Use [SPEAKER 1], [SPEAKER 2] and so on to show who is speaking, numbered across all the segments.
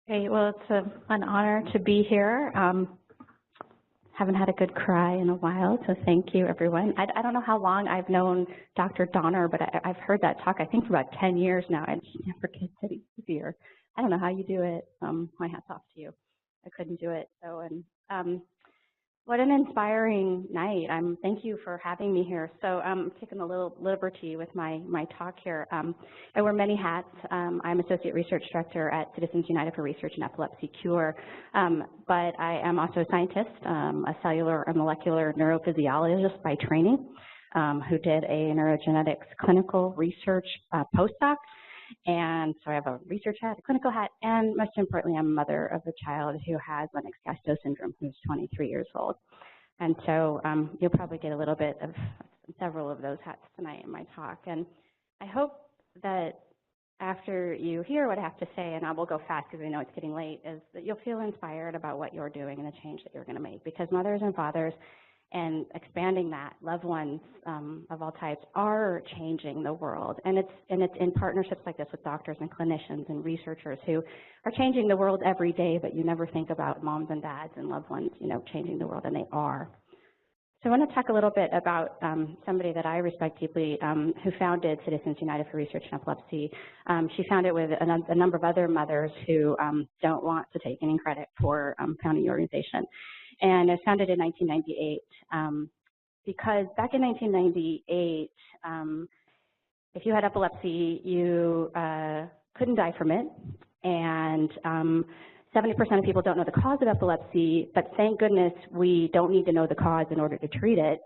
[SPEAKER 1] Great. Well, it's an honor to be here. Haven't had a good cry in a while, so thank you, everyone. I don't know how long I've known Dr. Donner, but I've heard that talk, I think, for about 10 years now. I just never get to be here. I don't know how you do it. My hat's off to you. I couldn't do it. So, what an inspiring night. Thank you for having me here. So I'm taking a little liberty with my talk here. I wear many hats. I'm Associate Research Director at Citizens United for Research in Epilepsy Cure, but I am also a scientist, a cellular and molecular neurophysiologist by training, who did a neurogenetics clinical research postdoc. And so I have a research hat, a clinical hat, and most importantly, I'm a mother of a child who has Lennox-Gastaut syndrome, who's 23 years old. And so you'll probably get a little bit of several of those hats tonight in my talk. And I hope that after you hear what I have to say, and I will go fast because I know it's getting late, is that you'll feel inspired about what you're doing and the change that you're going to make. Because mothers and fathers and expanding that, loved ones of all types are changing the world. And it's in partnerships like this with doctors and clinicians and researchers who are changing the world every day, but you never think about moms and dads and loved ones, changing the world, and they are. So I want to talk a little bit about somebody that I respect deeply who founded Citizens United for Research in Epilepsy. She founded it with a number of other mothers who don't want to take any credit for founding the organization. And it was founded in 1998 because back in 1998, if you had epilepsy, you couldn't die from it, and 70% of people don't know the cause of epilepsy, but thank goodness we don't need to know the cause in order to treat it.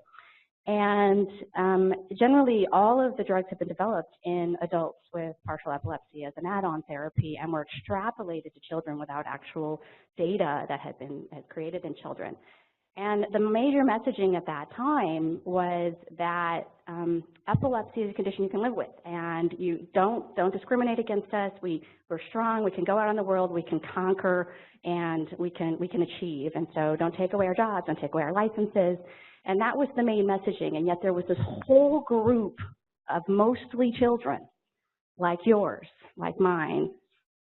[SPEAKER 1] And generally, all of the drugs have been developed in adults with partial epilepsy as an add-on therapy, and were extrapolated to children without actual data that had created in children. And the major messaging at that time was that epilepsy is a condition you can live with, and you don't discriminate against us. We're strong. We can go out in the world. We can conquer, and we can achieve. And so, don't take away our jobs. Don't take away our licenses. And that was the main messaging. And yet, there was this whole group of mostly children, like yours, like mine,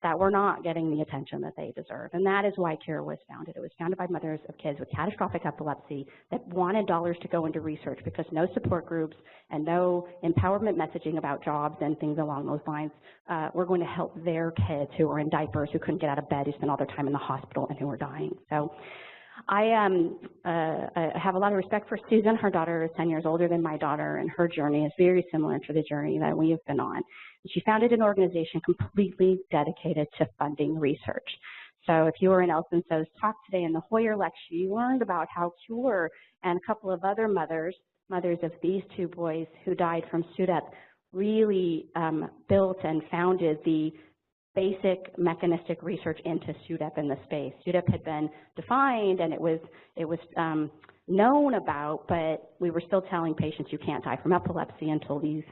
[SPEAKER 1] that were not getting the attention that they deserve. And that is why CURE was founded. It was founded by mothers of kids with catastrophic epilepsy that wanted dollars to go into research because no support groups and no empowerment messaging about jobs and things along those lines were going to help their kids who were in diapers, who couldn't get out of bed, who spent all their time in the hospital, and who were dying. So I have a lot of respect for Susan. Her daughter is 10 years older than my daughter, and her journey is very similar to the journey that we have been on. She founded an organization completely dedicated to funding research. So if you were in Elson So's talk today in the Hoyer lecture, you learned about how CURE and a couple of other mothers of these two boys who died from SUDEP, really built and founded the basic mechanistic research into SUDEP in the space. SUDEP had been defined and it was known about, but we were still telling patients you can't die from epilepsy until these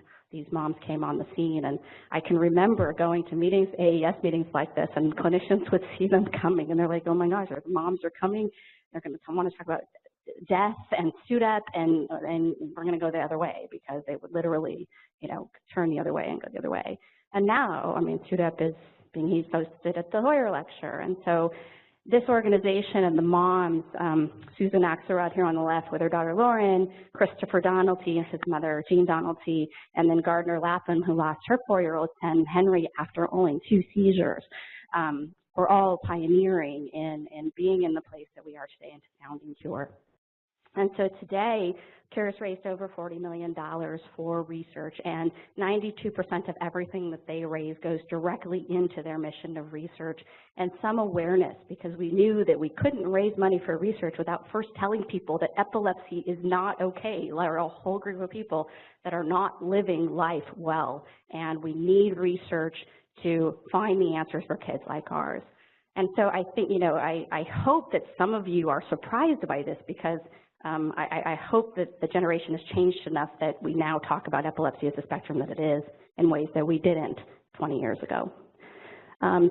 [SPEAKER 1] moms came on the scene. And I can remember going to meetings, AES meetings like this, and clinicians would see them coming, and they're like, oh my gosh, our moms are coming. They're going to want to talk about death and SUDEP, and we're going to go the other way, because they would literally, turn the other way and go the other way. And now, SUDEP is being posted at the Hoyer lecture. And so this organization and the moms, Susan Axelrod here on the left with her daughter Lauren, Christopher Donalty and his mother Jean Donalty, and then Gardner Lapham, who lost her 4-year-old son Henry after only 2 seizures, were all pioneering in being in the place that we are today and to founding CURE. And so today, CURE has raised over $40 million for research, and 92% of everything that they raise goes directly into their mission of research and some awareness, because we knew that we couldn't raise money for research without first telling people that epilepsy is not okay. There are a whole group of people that are not living life well, and we need research to find the answers for kids like ours. And so I think, I hope that some of you are surprised by this, because I hope that the generation has changed enough that we now talk about epilepsy as a spectrum that it is in ways that we didn't 20 years ago.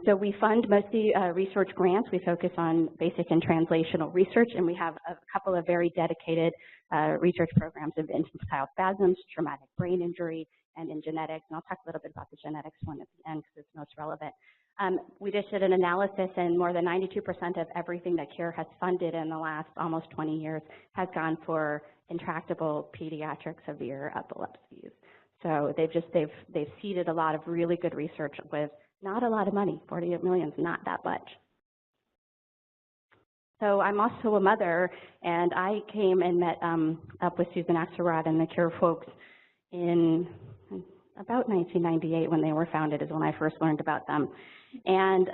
[SPEAKER 1] So we fund mostly research grants. We focus on basic and translational research, and we have a couple of very dedicated research programs of infantile spasms, traumatic brain injury, and in genetics. And I'll talk a little bit about the genetics one at the end because it's most relevant. We just did an analysis, and more than 92% of everything that CARE has funded in the last almost 20 years has gone for intractable pediatric severe epilepsies. So they've seeded a lot of really good research with not a lot of money. 48 million is not that much. So I'm also a mother, and I came and met up with Susan Axelrod and the CARE folks in about 1998 when they were founded is when I first learned about them. And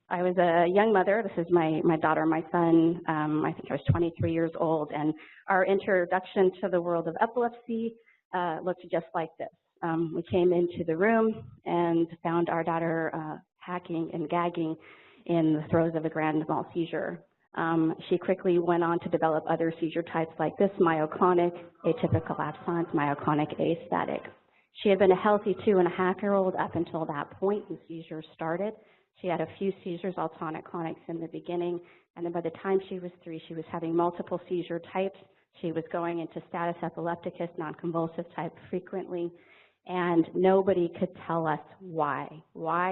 [SPEAKER 1] I was a young mother. This is my daughter and my son. I think I was 23 years old, and our introduction to the world of epilepsy looked just like this. We came into the room and found our daughter hacking and gagging in the throes of a grand mal seizure. She quickly went on to develop other seizure types like this: myoclonic, atypical absence, myoclonic astatic. She had been a healthy 2.5-year-old up until that point. The seizures started. She had a few seizures, all tonic-clonics in the beginning, and then by the time she was 3, she was having multiple seizure types. She was going into status epilepticus, non-convulsive type frequently, and nobody could tell us why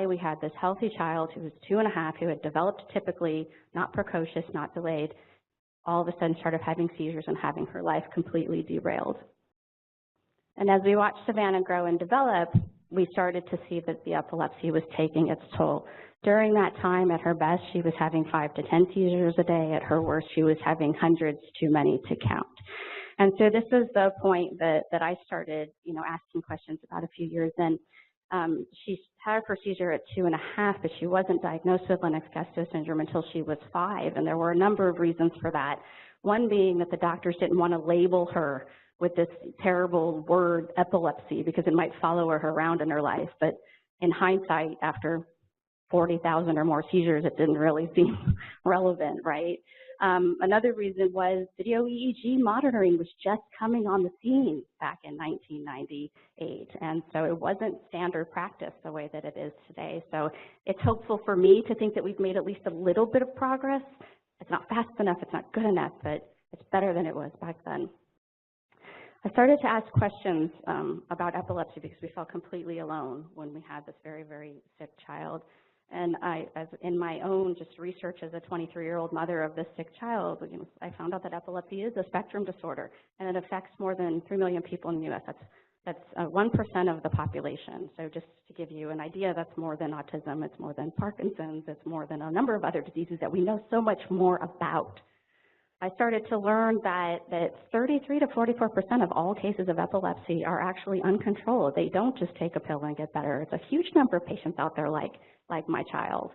[SPEAKER 1] we had this healthy child who was 2.5, who had developed typically, not precocious, not delayed, all of a sudden started having seizures and having her life completely derailed. And as we watched Savannah grow and develop, we started to see that the epilepsy was taking its toll. During that time, at her best, she was having 5 to 10 seizures a day. At her worst, she was having hundreds, too many to count. And so this was the point that I started, asking questions about a few years in. She had her first seizure at 2.5, but she wasn't diagnosed with Lennox-Gastaut syndrome until she was 5, and there were a number of reasons for that. One being that the doctors didn't want to label her with this terrible word epilepsy because it might follow her around in her life. But in hindsight, after 40,000 or more seizures, it didn't really seem relevant, right? Another reason was video EEG monitoring was just coming on the scene back in 1998, and so it wasn't standard practice the way that it is today. So it's hopeful for me to think that we've made at least a little bit of progress. It's not fast enough, it's not good enough, but it's better than it was back then. I started to ask questions about epilepsy because we felt completely alone when we had this very, very sick child. And in my own just research as a 23-year-old mother of this sick child, I found out that epilepsy is a spectrum disorder, and it affects more than 3 million people in the U.S. That's 1% of the population. So just to give you an idea, that's more than autism, it's more than Parkinson's, it's more than a number of other diseases that we know so much more about. I started to learn that 33 to 44% of all cases of epilepsy are actually uncontrolled. They don't just take a pill and get better. It's a huge number of patients out there like my child.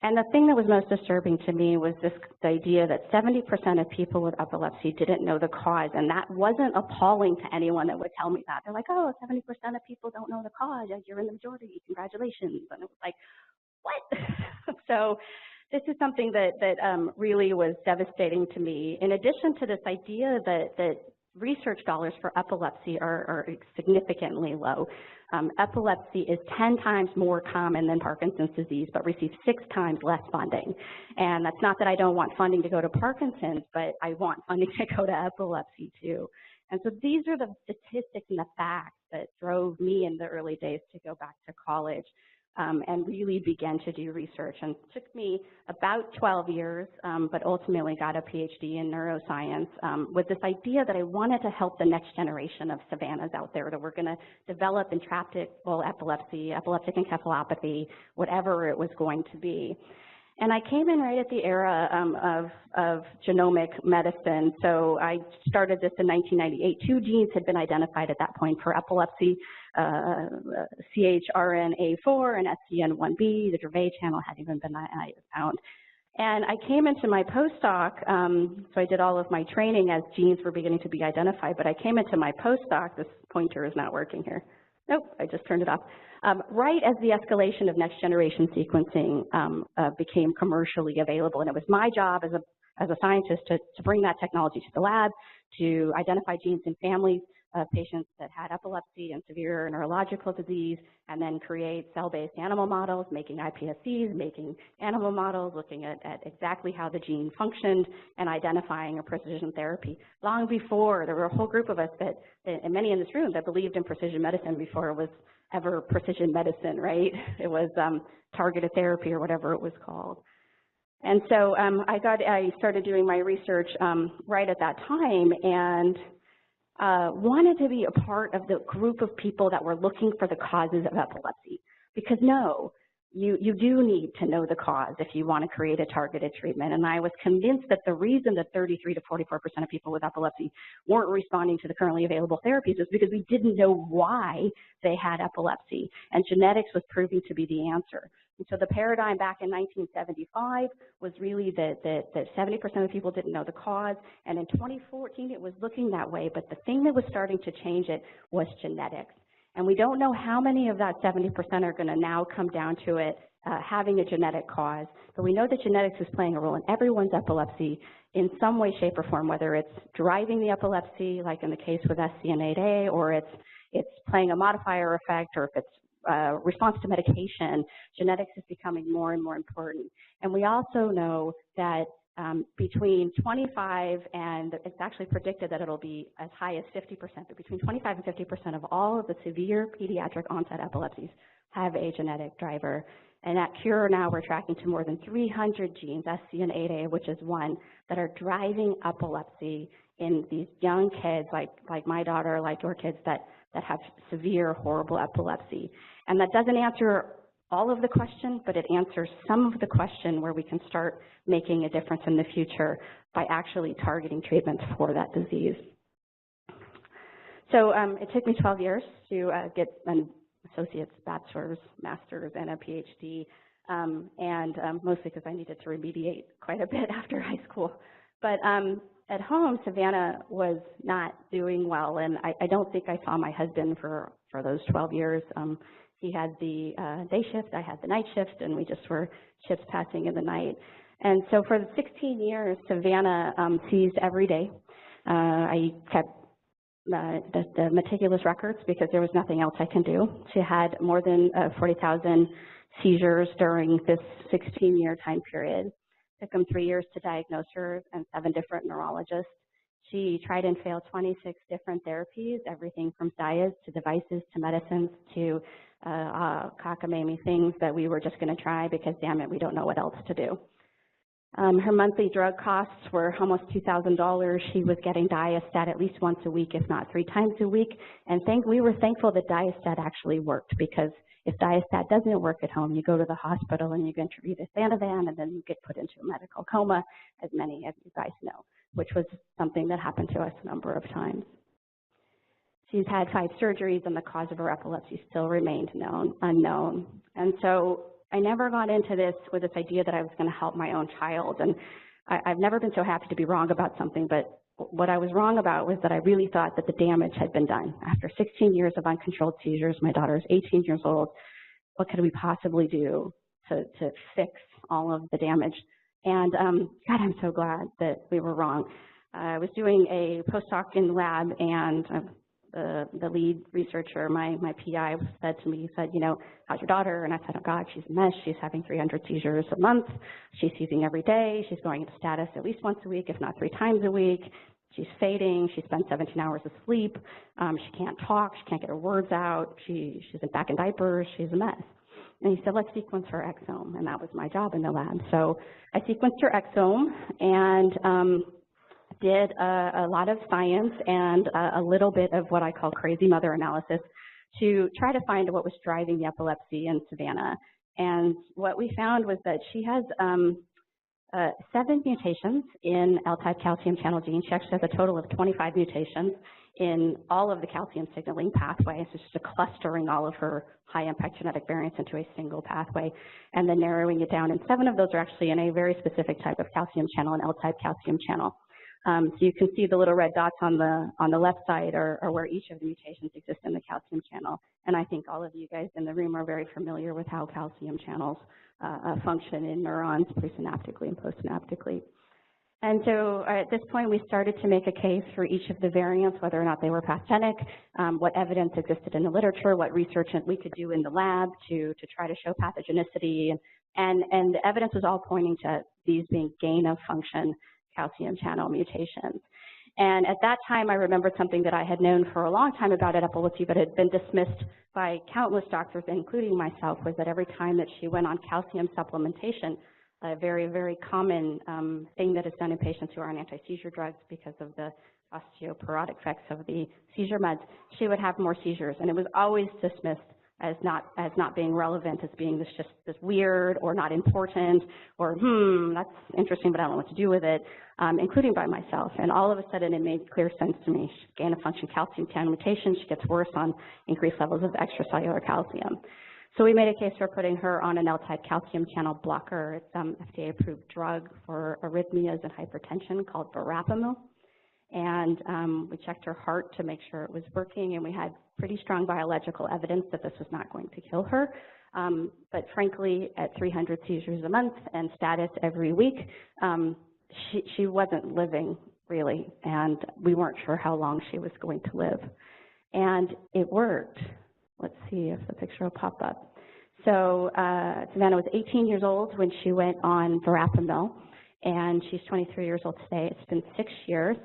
[SPEAKER 1] And the thing that was most disturbing to me was the idea that 70% of people with epilepsy didn't know the cause, and that wasn't appalling to anyone that would tell me that. They're like, oh, 70% of people don't know the cause. You're in the majority. Congratulations. And it was like, what? So this is something that really was devastating to me. In addition to this idea that research dollars for epilepsy are significantly low. Epilepsy is 10 times more common than Parkinson's disease, but receives 6 times less funding. And that's not that I don't want funding to go to Parkinson's, but I want funding to go to epilepsy too. And so these are the statistics and the facts that drove me in the early days to go back to college. And really began to do research. And it took me about 12 years, but ultimately got a PhD in neuroscience with this idea that I wanted to help the next generation of Savannahs out there that were going to develop intractable epilepsy, epileptic encephalopathy, whatever it was going to be. And I came in right at the era of genomic medicine. So I started this in 1998. 2 genes had been identified at that point for epilepsy, CHRNA4 and SCN8A. The Dravet channel hadn't even been found. And I came into my postdoc, so I did all of my training as genes were beginning to be identified, but I came into my postdoc, this pointer is not working here. Nope, I just turned it off. Right as the escalation of next generation sequencing became commercially available, and it was my job as a scientist to bring that technology to the lab, to identify genes in families of patients that had epilepsy and severe neurological disease, and then create cell-based animal models, making iPSCs, making animal models, looking at exactly how the gene functioned, and identifying a precision therapy. Long before, there were a whole group of us that, and many in this room, that believed in precision medicine before it was ever precision medicine, right? It was targeted therapy or whatever it was called. And so I started doing my research right at that time, and wanted to be a part of the group of people that were looking for the causes of epilepsy. Because no, you do need to know the cause if you want to create a targeted treatment. And I was convinced that the reason that 33 to 44% of people with epilepsy weren't responding to the currently available therapies is because we didn't know why they had epilepsy. And genetics was proving to be the answer. And so the paradigm back in 1975 was really that 70% of people didn't know the cause, and in 2014 it was looking that way, but the thing that was starting to change it was genetics. And we don't know how many of that 70% are going to now come down to it having a genetic cause, but we know that genetics is playing a role in everyone's epilepsy in some way, shape, or form, whether it's driving the epilepsy, like in the case with SCN8A, or it's playing a modifier effect, or if it's response to medication. Genetics is becoming more and more important. And we also know that between 25 and it's actually predicted that it'll be as high as 50%, but between 25 and 50% of all of the severe pediatric onset epilepsies have a genetic driver. And at Cure now we're tracking to more than 300 genes, SCN8A, which is one, that are driving epilepsy in these young kids like my daughter, like your kids that have severe, horrible epilepsy. And that doesn't answer all of the question, but it answers some of the question where we can start making a difference in the future by actually targeting treatments for that disease. So it took me 12 years to get an associate's, bachelor's, master's, and a PhD, mostly because I needed to remediate quite a bit after high school. But at home, Savannah was not doing well, and I don't think I saw my husband for those 12 years. He had the day shift, I had the night shift, and we just were ships passing in the night. And so for the 16 years, Savannah seized every day. I kept the meticulous records because there was nothing else I can do. She had more than 40,000 seizures during this 16-year time period. It took them 3 years to diagnose her and 7 different neurologists. She tried and failed 26 different therapies, everything from diets to devices to medicines to cockamamie things that we were just going to try because, damn it, we don't know what else to do. Her monthly drug costs were almost $2,000. She was getting Diastat at least once a week, if not 3 times a week. And we were thankful that Diastat actually worked, because if Diastat doesn't work at home, you go to the hospital and you get intravenous Ativan, and then you get put into a medical coma, as many of you guys know, which was something that happened to us a number of times. She's had 5 surgeries, and the cause of her epilepsy still remained unknown. And so I never got into this with this idea that I was going to help my own child. And I've never been so happy to be wrong about something, but what I was wrong about was that I really thought that the damage had been done. After 16 years of uncontrolled seizures, my daughter is 18 years old, what could we possibly do to fix all of the damage? And God, I'm so glad that we were wrong. I was doing a postdoc in the lab, and the lead researcher, my PI, said to me, he said, you know, how's your daughter? And I said, oh God, she's a mess. She's having 300 seizures a month. She's seizing every day. She's going into status at least once a week, if not 3 times a week. She's fading. She spends 17 hours asleep. She can't talk. She can't get her words out. She's back in diapers. She's a mess. And he said, let's sequence her exome. And that was my job in the lab. So I sequenced her exome and did a lot of science and a little bit of what I call crazy mother analysis to try to find what was driving the epilepsy in Savannah. And what we found was that she has 7 mutations in L-type calcium channel gene. She actually has a total of 25 mutations in all of the calcium signaling pathways. It's just a clustering all of her high-impact genetic variants into a single pathway, and then narrowing it down. And 7 of those are actually in a very specific type of calcium channel, an L-type calcium channel. So you can see the little red dots on the left side are where each of the mutations exist in the calcium channel. And I think all of you guys in the room are very familiar with how calcium channels function in neurons presynaptically and postsynaptically. And so at this point, we started to make a case for each of the variants, whether or not they were pathogenic, what evidence existed in the literature, what research we could do in the lab to try to show pathogenicity. And the evidence was all pointing to these being gain-of-function calcium channel mutations. And at that time, I remembered something that I had known for a long time about epilepsy, but had been dismissed by countless doctors, including myself, was that every time that she went on calcium supplementation, a very, very common thing that is done in patients who are on anti-seizure drugs because of the osteoporotic effects of the seizure meds, she would have more seizures. And it was always dismissed as not being relevant, as being this weird or not important, or that's interesting, but I don't know what to do with it, including by myself. And all of a sudden, it made clear sense to me. Gain-of-function calcium channel mutation, she gets worse on increased levels of extracellular calcium. So we made a case for putting her on an L-type calcium channel blocker. It's an FDA-approved drug for arrhythmias and hypertension called verapamil. And we checked her heart to make sure it was working, and we had pretty strong biological evidence that this was not going to kill her. But frankly, at 300 seizures a month and status every week, she wasn't living, really, and we weren't sure how long she was going to live. And it worked. Let's see if the picture will pop up. So Savannah was 18 years old when she went on verapamil, and she's 23 years old today. It's been 6 years.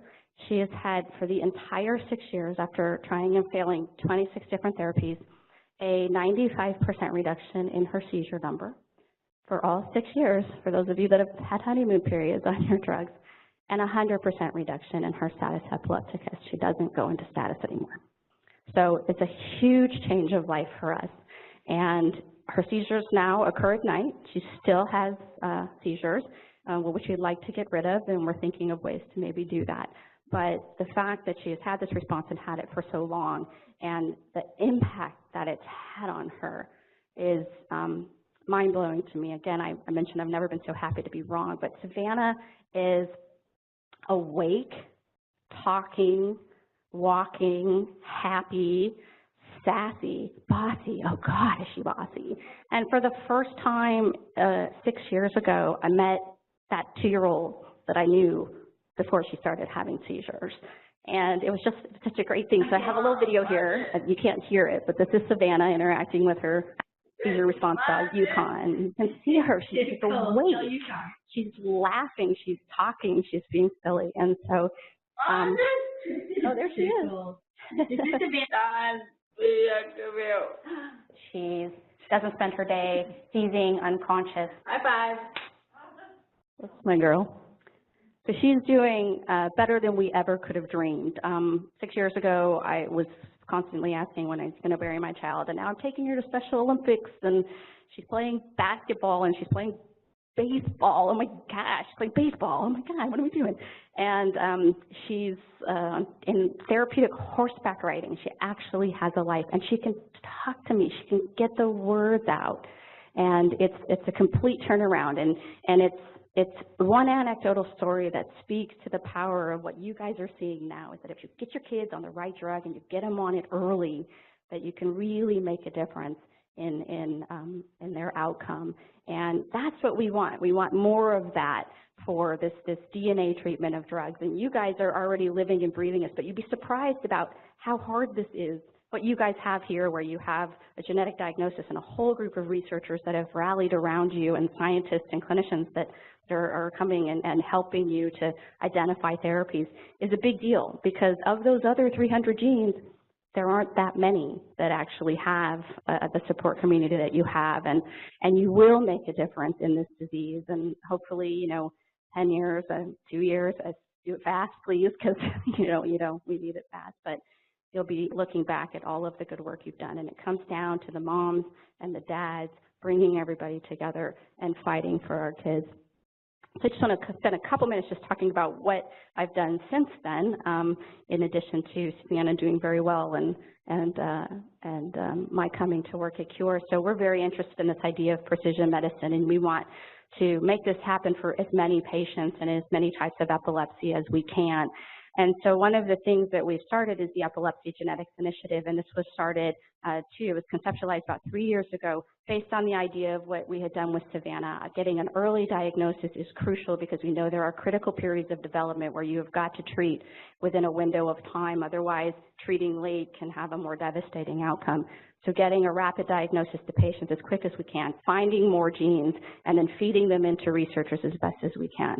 [SPEAKER 1] She has had, for the entire 6 years, after trying and failing 26 different therapies, a 95% reduction in her seizure number for all 6 years, for those of you that have had honeymoon periods on your drugs, and 100% reduction in her status epilepticus. She doesn't go into status anymore. So it's a huge change of life for us. And her seizures now occur at night. She still has seizures, which we'd like to get rid of, and we're thinking of ways to maybe do that. But the fact that she has had this response and had it for so long, and the impact that it's had on her is mind-blowing to me. Again, I mentioned I've never been so happy to be wrong, but Savannah is awake, talking, walking, happy, sassy, bossy. Oh God, is she bossy? And for the first time 6 years ago, I met that 2-year-old that I knew before she started having seizures. And it was just such a great thing. So I have a little video here. You can't hear it, but this is Savannah interacting with her seizure response dog, Yukon. You can see her. She's awake. She's laughing. She's talking. She's being silly. And so, oh, there she is. She doesn't spend her day seizing, unconscious. High five. That's my girl. So she's doing better than we ever could have dreamed. 6 years ago, I was constantly asking when I was going to bury my child, and now I'm taking her to Special Olympics, and she's playing basketball, and she's playing baseball. Oh my gosh, she's playing baseball. Oh my God, what are we doing? And she's in therapeutic horseback riding. She actually has a life, and she can talk to me. She can get the words out, and it's a complete turnaround, and it's one anecdotal story that speaks to the power of what you guys are seeing now, is that if you get your kids on the right drug and you get them on it early, that you can really make a difference in their outcome. And that's what we want. We want more of that for this DNA treatment of drugs. And you guys are already living and breathing this, but you'd be surprised about how hard this is, what you guys have here, where you have a genetic diagnosis and a whole group of researchers that have rallied around you, and scientists and clinicians that are coming and helping you to identify therapies, is a big deal, because of those other 300 genes, there aren't that many that actually have the support community that you have, and you will make a difference in this disease. And hopefully, 10 years, 2 years, do it fast, please, because we need it fast. But you'll be looking back at all of the good work you've done, and it comes down to the moms and the dads bringing everybody together and fighting for our kids. So I just want to spend a couple minutes just talking about what I've done since then, in addition to Savannah doing very well and my coming to work at Cure. So we're very interested in this idea of precision medicine, and we want to make this happen for as many patients and as many types of epilepsy as we can. And so one of the things that we've started is the Epilepsy Genetics Initiative, and this was started, it was conceptualized about 3 years ago based on the idea of what we had done with Savannah. Getting an early diagnosis is crucial because we know there are critical periods of development where you have got to treat within a window of time. Otherwise, treating late can have a more devastating outcome. So getting a rapid diagnosis to patients as quick as we can, finding more genes, and then feeding them into researchers as best as we can.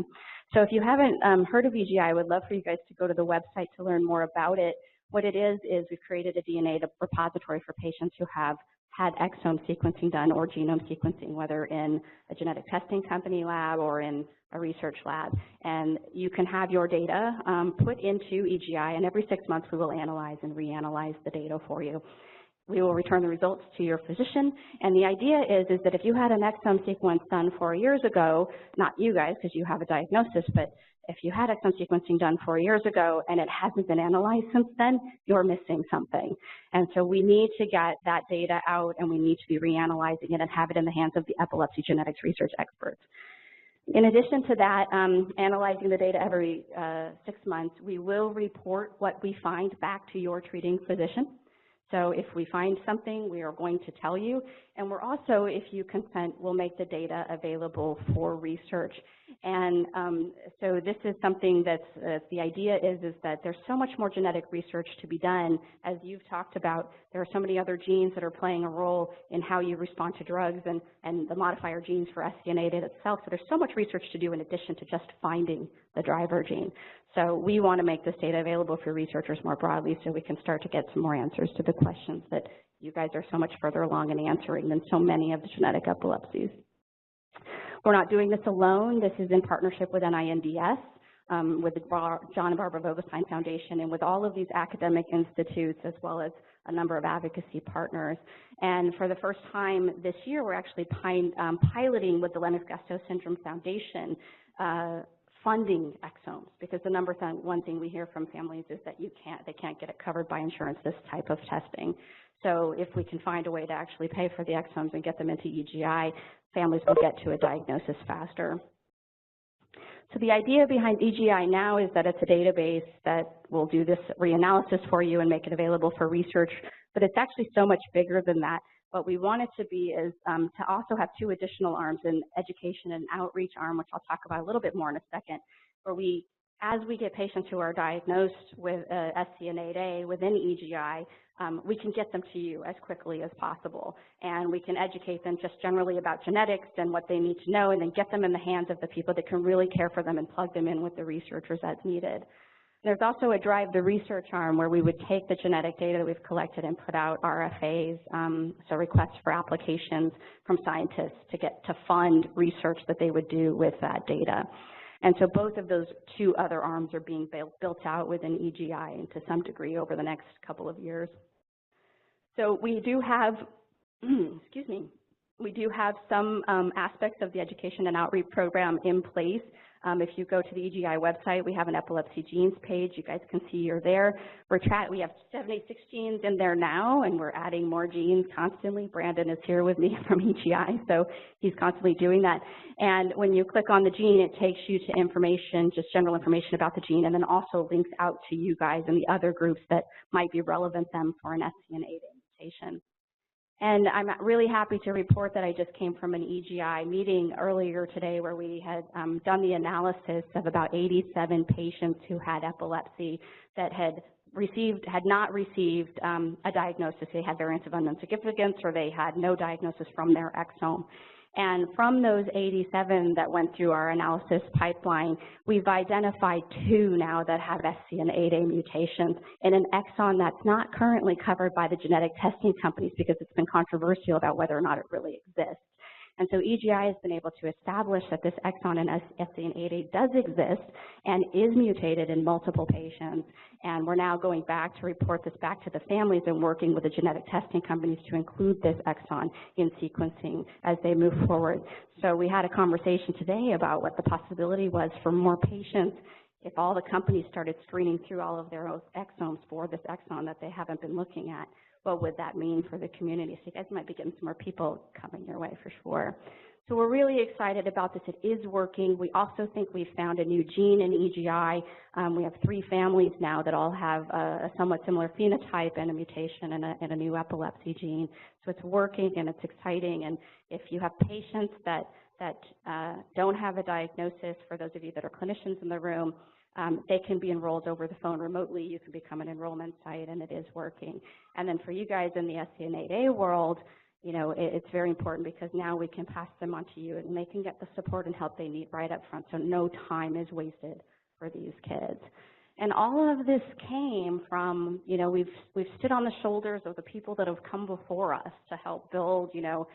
[SPEAKER 1] So if you haven't heard of EGI, I would love for you guys to go to the website to learn more about it. What it is we've created a DNA repository for patients who have had exome sequencing done or genome sequencing, whether in a genetic testing company lab or in a research lab. And you can have your data put into EGI, and every 6 months we will analyze and reanalyze the data for you. We will return the results to your physician, and the idea is that if you had an exome sequence done 4 years ago, not you guys because you have a diagnosis, but if you had exome sequencing done 4 years ago and it hasn't been analyzed since then, you're missing something. And so we need to get that data out, and we need to be reanalyzing it and have it in the hands of the epilepsy genetics research experts. In addition to that, analyzing the data every 6 months, we will report what we find back to your treating physician. So if we find something, we are going to tell you. And we're also, if you consent, we'll make the data available for research. And so this is something that's, the idea is that there's so much more genetic research to be done. As you've talked about, there are so many other genes that are playing a role in how you respond to drugs and the modifier genes for SCN8A itself. So there's so much research to do in addition to just finding the driver gene. So we want to make this data available for researchers more broadly so we can start to get some more answers to the questions that you guys are so much further along in answering than so many of the genetic epilepsies. We're not doing this alone. This is in partnership with NINDS, with the John and Barbara Vogelsine Foundation, and with all of these academic institutes, as well as a number of advocacy partners. And for the first time this year, we're actually piloting with the Lennox-Gastaut Syndrome Foundation funding exomes, because the number one thing we hear from families is that they can't get it covered by insurance, this type of testing. So if we can find a way to actually pay for the exomes and get them into EGI, families will get to a diagnosis faster. So the idea behind EGI now is that it's a database that will do this reanalysis for you and make it available for research, but it's actually so much bigger than that. What we want it to be is to also have 2 additional arms, an education and outreach arm, which I'll talk about a little bit more in a second, where as we get patients who are diagnosed with SCN8A within EGI, we can get them to you as quickly as possible. And we can educate them just generally about genetics and what they need to know, and then get them in the hands of the people that can really care for them and plug them in with the researchers as needed. There's also a Drive the Research arm where we would take the genetic data that we've collected and put out RFAs, so requests for applications from scientists to fund research that they would do with that data. And so both of those 2 other arms are being built out within EGI and to some degree over the next couple of years. So we do have, excuse me, we do have some aspects of the education and outreach program in place. If you go to the EGI website, we have an epilepsy genes page. You guys can see you're there. We have 76 genes in there now, and we're adding more genes constantly. Brandon is here with me from EGI, so he's constantly doing that. And when you click on the gene, it takes you to information, just general information about the gene, and then also links out to you guys and the other groups that might be relevant to them for an SCN8A mutation. And I'm really happy to report that I just came from an EGI meeting earlier today where we had done the analysis of about 87 patients who had epilepsy that had not received a diagnosis. They had variants of unknown significance, or they had no diagnosis from their exome. And from those 87 that went through our analysis pipeline, we've identified 2 now that have SCN8A mutations in an exon that's not currently covered by the genetic testing companies because it's been controversial about whether or not it really exists. And so EGI has been able to establish that this exon in SCN8A does exist and is mutated in multiple patients. And we're now going back to report this back to the families and working with the genetic testing companies to include this exon in sequencing as they move forward. So we had a conversation today about what the possibility was for more patients if all the companies started screening through all of their exomes for this exon that they haven't been looking at. What would that mean for the community? So you guys might be getting some more people coming your way for sure. So we're really excited about this. It is working. We also think we've found a new gene in EGI. We have 3 families now that all have a somewhat similar phenotype and a mutation and a new epilepsy gene. So it's working and it's exciting. And if you have patients that don't have a diagnosis, for those of you that are clinicians in the room, they can be enrolled over the phone remotely. You can become an enrollment site, and it is working. And then for you guys in the SCN8A world, you know, it's very important because now we can pass them on to you and they can get the support and help they need right up front, so no time is wasted for these kids. And all of this came from, you know, we've stood on the shoulders of the people that have come before us to help build. You know,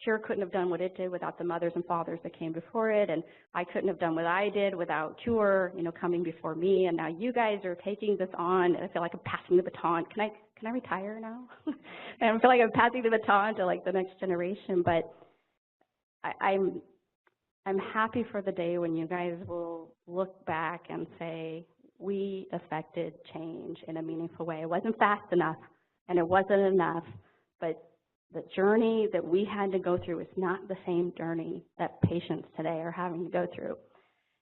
[SPEAKER 1] Cure couldn't have done what it did without the mothers and fathers that came before it, and I couldn't have done what I did without Cure, you know, coming before me. And now you guys are taking this on, and I feel like I'm passing the baton. Can I retire now? And I feel like I'm passing the baton to like the next generation, but I'm happy for the day when you guys will look back and say, we affected change in a meaningful way. It wasn't fast enough and it wasn't enough, but the journey that we had to go through is not the same journey that patients today are having to go through.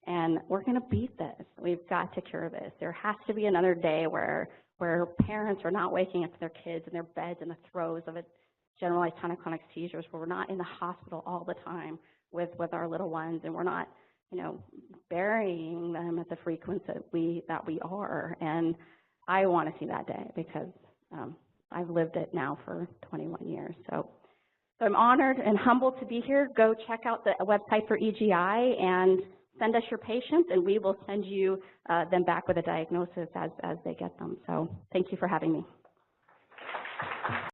[SPEAKER 1] And we're going to beat this. We've got to cure this. There has to be another day where parents are not waking up their kids in their beds in the throes of a generalized tonic-clonic seizures, where we're not in the hospital all the time with our little ones, and we're not, you know, burying them at the frequency that we are. And I want to see that day because I've lived it now for 21 years. So I'm honored and humbled to be here. Go check out the website for EGI and send us your patients, and we will send you them back with a diagnosis as they get them. So thank you for having me.